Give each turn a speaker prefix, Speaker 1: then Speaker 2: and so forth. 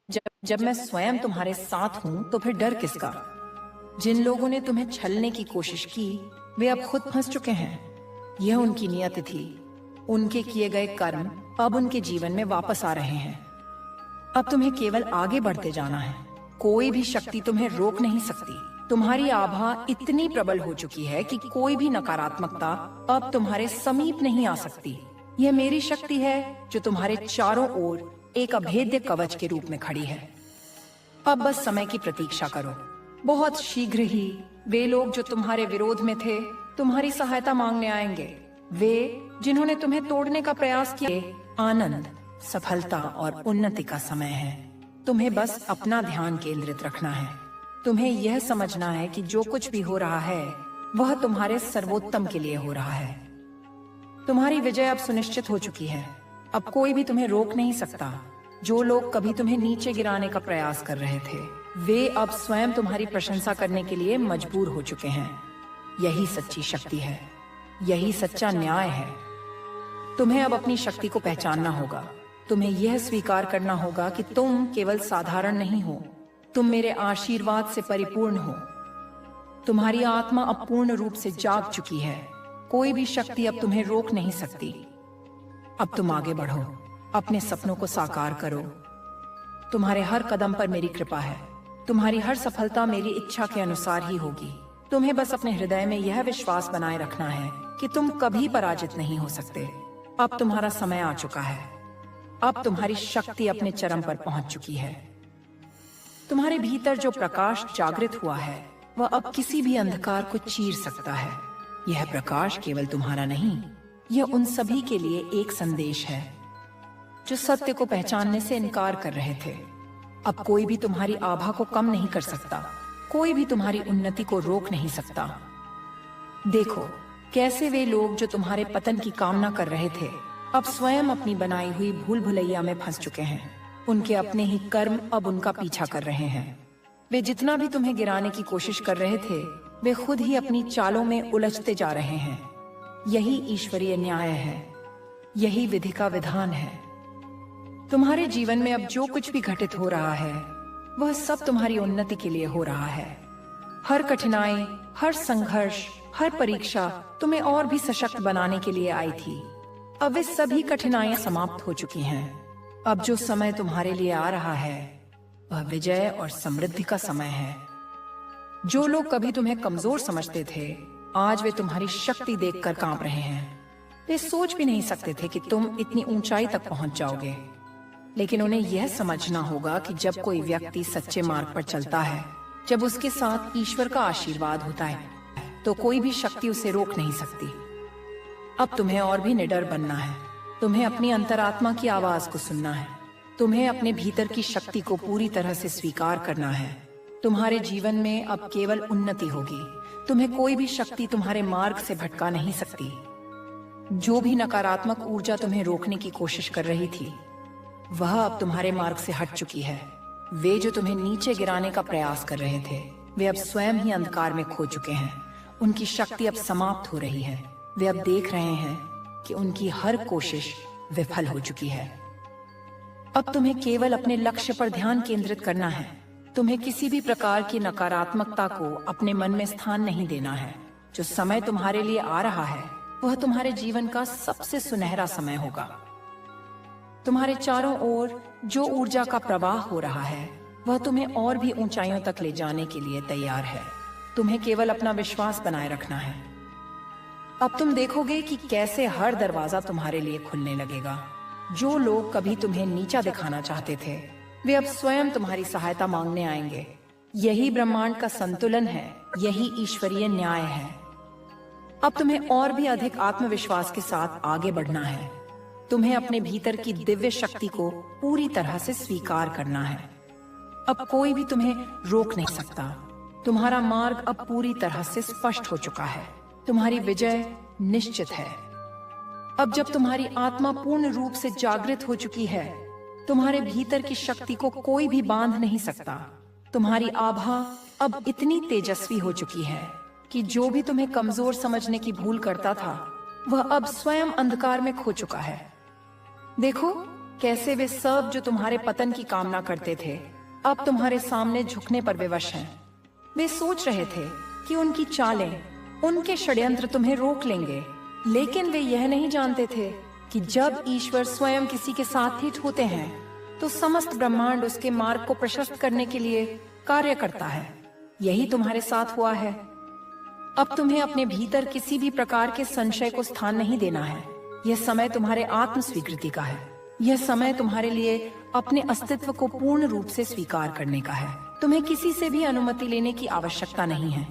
Speaker 1: जब जब मैं स्वयं तुम्हारे साथ हूँ तो फिर डर किसका। जिन लोगों ने तुम्हें छलने की कोशिश की वे अब खुद फंस चुके हैं। यह उनकी नियति थी। उनके किए गए कर्म अब उनके जीवन में वापस आ रहे हैं। अब तुम्हें केवल आगे बढ़ते जाना है। कोई भी शक्ति तुम्हें रोक नहीं सकती। तुम्हारी आभा इतनी प्रबल हो चुकी है कि कोई भी नकारात्मकता अब तुम्हारे समीप नहीं आ सकती। यह मेरी शक्ति है जो तुम्हारे चारों ओर एक अभेद्य कवच के रूप में खड़ी है। अब बस समय की प्रतीक्षा करो। बहुत शीघ्र ही वे लोग जो तुम्हारे विरोध में थे तुम्हारी सहायता मांगने आएंगे। वे जिन्होंने तुम्हें तोड़ने का प्रयास किया। आनंद, सफलता और उन्नति का समय है। तुम्हें बस अपना ध्यान केंद्रित रखना है। तुम्हें यह समझना है कि जो कुछ भी हो रहा है वह तुम्हारे सर्वोत्तम के लिए हो रहा है। तुम्हारी विजय अब सुनिश्चित हो चुकी है। अब कोई भी तुम्हें रोक नहीं सकता। जो लोग कभी तुम्हें नीचे गिराने का प्रयास कर रहे थे वे अब स्वयं तुम्हारी प्रशंसा करने के लिए मजबूर हो चुके हैं। यही सच्ची शक्ति है। यही सच्चा न्याय है। तुम्हें अब अपनी शक्ति को पहचानना होगा। तुम्हें यह स्वीकार करना होगा कि तुम केवल साधारण नहीं हो। तुम मेरे आशीर्वाद से परिपूर्ण हो। तुम्हारी आत्मा अब पूर्ण रूप से जाग चुकी है। कोई भी शक्ति अब तुम्हें रोक नहीं सकती। अब तुम आगे बढ़ो। अपने सपनों को साकार करो। तुम्हारे हर कदम पर मेरी कृपा है। तुम्हारी हर सफलता मेरी इच्छा के अनुसार ही होगी। तुम्हें बस अपने हृदय में यह विश्वास बनाए रखना है कि तुम कभी पराजित नहीं हो सकते। अब तुम्हारा समय आ चुका है। अब तुम्हारी शक्ति अपने चरम पर पहुंच चुकी है। तुम्हारे भीतर जो प्रकाश जागृत हुआ है वह अब किसी भी अंधकार को चीर सकता है। यह प्रकाश केवल तुम्हारा नहीं, यह उन सभी के लिए एक संदेश है जो सत्य को पहचानने से इनकार कर रहे थे। अब कोई भी तुम्हारी आभा को कम नहीं कर सकता। कोई भी तुम्हारी उन्नति को रोक नहीं सकता। देखो कैसे वे लोग जो तुम्हारे पतन की कामना कर रहे थे अब स्वयं अपनी बनाई हुई भूल भुलैया में फंस चुके हैं। उनके अपने ही कर्म अब उनका पीछा कर रहे हैं। वे जितना भी तुम्हें गिराने की कोशिश कर रहे थे वे खुद ही अपनी चालों में उलझते जा रहे हैं। यही ईश्वरीय न्याय है। यही विधि का विधान है। तुम्हारे जीवन में अब जो कुछ भी घटित हो रहा है वह सब तुम्हारी उन्नति के लिए हो रहा है। हर कठिनाई, हर संघर्ष, हर परीक्षा तुम्हें और भी सशक्त बनाने के लिए आई थी। अब वे सभी कठिनाइयां समाप्त हो चुकी हैं। अब जो समय तुम्हारे लिए आ रहा है वह विजय और समृद्धि का समय है। जो लोग कभी तुम्हें कमजोर समझते थे आज वे तुम्हारी शक्ति देखकर कांप रहे हैं। वे सोच भी नहीं सकते थे कि तुम इतनी ऊंचाई तक पहुंच जाओगे। लेकिन उन्हें यह समझना होगा कि जब कोई व्यक्ति सच्चे मार्ग पर चलता है, जब उसके साथ ईश्वर का आशीर्वाद होता है, तो कोई भी शक्ति उसे रोक नहीं सकती। अब तुम्हें और भी निडर बनना है। तुम्हें अपनी अंतरात्मा की आवाज को सुनना है। तुम्हें अपने भीतर की शक्ति को पूरी तरह से स्वीकार करना है। तुम्हारे जीवन में अब केवल उन्नति होगी। तुम्हें कोई भी शक्ति तुम्हारे मार्ग से भटका नहीं सकती। जो भी नकारात्मक ऊर्जा तुम्हें रोकने की कोशिश कर रही थी वह अब तुम्हारे मार्ग से हट चुकी है। वे जो तुम्हें नीचे गिराने का प्रयास कर रहे थे वे अब स्वयं ही अंधकार में खो चुके हैं। उनकी शक्ति अब समाप्त हो रही है। वे अब देख रहे हैं कि उनकी हर कोशिश विफल हो चुकी है। अब तुम्हें केवल अपने लक्ष्य पर ध्यान केंद्रित करना है। तुम्हें किसी भी प्रकार की नकारात्मकता को अपने मन में स्थान नहीं देना है। जो समय तुम्हारे लिए आ रहा है वह तुम्हारे जीवन का सबसे सुनहरा समय होगा। तुम्हारे चारों ओर जो ऊर्जा का प्रवाह हो रहा है वह तुम्हें और भी ऊंचाइयों तक ले जाने के लिए तैयार है। तुम्हें केवल अपना विश्वास बनाए रखना है। अब तुम देखोगे कि कैसे हर दरवाजा तुम्हारे लिए खुलने लगेगा। जो लोग कभी तुम्हें नीचा दिखाना चाहते थे वे अब स्वयं तुम्हारी सहायता मांगने आएंगे। यही ब्रह्मांड का संतुलन है। यही ईश्वरीय न्याय है। अब तुम्हें और भी अधिक आत्मविश्वास के साथ आगे बढ़ना है। तुम्हें अपने भीतर की दिव्य शक्ति को पूरी तरह से स्वीकार करना है। अब कोई भी तुम्हें रोक नहीं सकता। तुम्हारा मार्ग अब पूरी तरह से स्पष्ट हो चुका है। तुम्हारी विजय निश्चित है। अब जब तुम्हारी आत्मा पूर्ण रूप से जागृत हो चुकी है तुम्हारे भीतर की शक्ति को कोई भी बांध नहीं सकता। तुम्हारी आभा अब इतनी तेजस्वी हो चुकी है कि जो भी तुम्हें कमजोर समझने की भूल करता था वह अब स्वयं अंधकार में खो चुका है। देखो कैसे वे सब जो तुम्हारे पतन की कामना करते थे अब तुम्हारे सामने झुकने पर विवश हैं। वे सोच रहे थे कि उनकी चालें, उनके षड्यंत्र तुम्हें रोक लेंगे, लेकिन वे यह नहीं जानते थे कि जब ईश्वर स्वयं किसी के साथ हित होते हैं तो समस्त ब्रह्मांड उसके मार्ग को प्रशस्त करने के लिए कार्य करता है। यही तुम्हारे साथ हुआ है। अब तुम्हें अपने भीतर किसी भी प्रकार के संशय को स्थान नहीं देना है। यह समय तुम्हारे आत्म स्वीकृति का है। यह समय तुम्हारे लिए अपने अस्तित्व को पूर्ण रूप से स्वीकार करने का है। तुम्हें किसी से भी अनुमति लेने की आवश्यकता नहीं है।